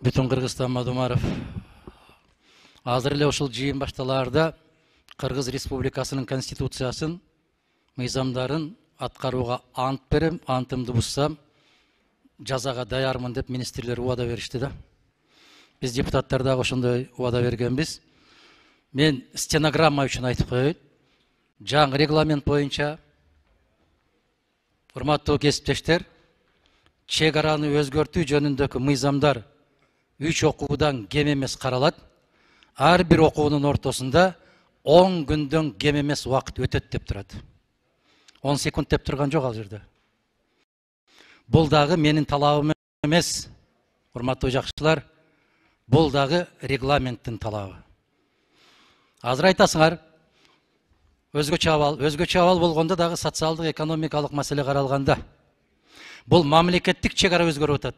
Бүтін Қырғызстан Мадумаров. Азыр эле ушул жыйын башталаарда Кыргыз Республикасынын Конституциясын, мыйзамдарын аткарууга ант берем, антымды бузсам жазага даярмын деп министрлер убада беришти да. Биз депутаттар дагы ошондой убада бергенбиз. Мен стенограмма үчүн айтып коеюн. Жаңы регламент боюнча, урматтуу кесиптештер, чек араны өзгөртүү жөнүндөгү мыйзамдар 3 окуудан кем эмес каралат. Ар бир окуунун ортосунда 10 күндөн кем эмес убакыт өтөт деп турат. 10 секунд деп турган жок ал жерде. Бул дагы менин талабым эмес, урматтуу жакшылар. Бул дагы регламенттин талабы. Азыр айтасыңар, өзгөчө абал болгондо дагы социалдык экономикалык маселе каралганда. Бул мамлекеттик чек ара өзгөрүп атат.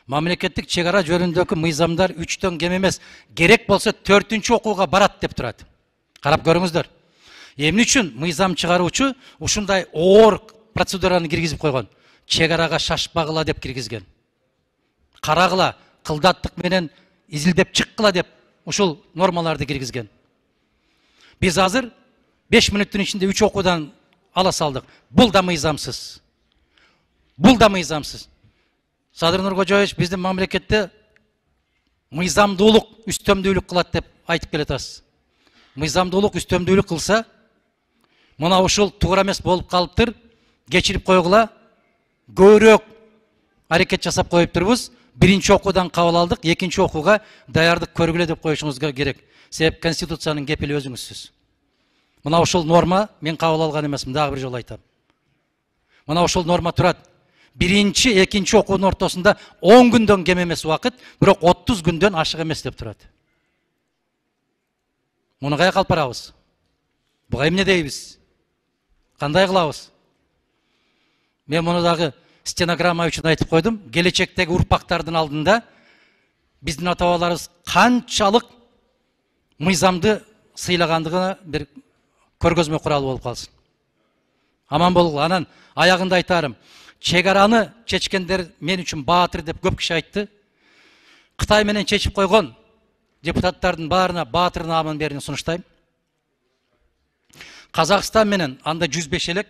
Мамлекеттик чек ара жөнүндөгү мыйзамдар 3төн кем эмес, керек болсо 4-чү окууга барат деп турат. Карап көрүңүздөр. Эмне үчүн мыйзам чыгаруучу ушундай оор процедураны киргизип койгон? Чек арага шашпагыла деп киргизген. Карагыла, кылдаттык менен изилдеп чыккыла деп ушул нормаларды киргизген. Биз азыр 5 мүнөттүн ичинде 3 окуудан ала салдык. Бул да мыйзамсыз. Бул да мыйзамсыз. Садыр Нуркожоевич биздин мамлекетте мыйзамдуулук үстөмдүүлүк кылат деп айтып келатасыз. Мыйзамдуулук үстөмдүүлүк кылса, мына ушул туура эмес болуп калыптыр, кечирип койгула, көбүрөөк аракет жасап коюптурбуз. Биринчи окуудан кабыл алдык, экинчи окууга даярдык көргүлө деп коюшуңузга керек. Себеп Конституциянын кепили өзүңүзсүз. Мына ушул норма мен кабыл алган эмесмин, дагы бир жолу айтам. Мына ушул норма турат. Биринчи, экинчи окуунун ортосунда 10 күндөн кем эмес убакыт, бирок 30 күндөн ашык эмес деп турат. Муну каяка алып барабыз? Буга эмне дейбиз? Кандай кылабыз? Мен муну дагы стенограмма үчүн айтып койдум. Келечектеги урпактардын алдында биздин ата бабаларыбыз канчалык мыйзамды сыйлагандыгына бир көргөзмө куралы болуп калсын. Аман болгула. Анан аягында айтарым. Чек араны чечкендер мен үчүн баатыр деп көп киши айтты. Кытай менен чечип койгон депутаттардын баарына баатыр наамын берүүнү сунуштайм. Казакстан менен анда 105 элек.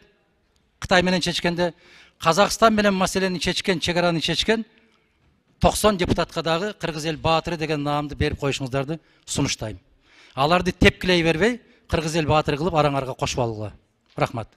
Кытай менен чечкенде Казакстан менен маселени чечкен, чек араны чечкен 90 депутатка дагы кыргыз эл баатыры деген наамды берип коюшуңуздарды сунуштайм. Аларды тепкилей бербей, кыргыз эл баатыры кылып араңарга кошуп алгыла. Рахмат.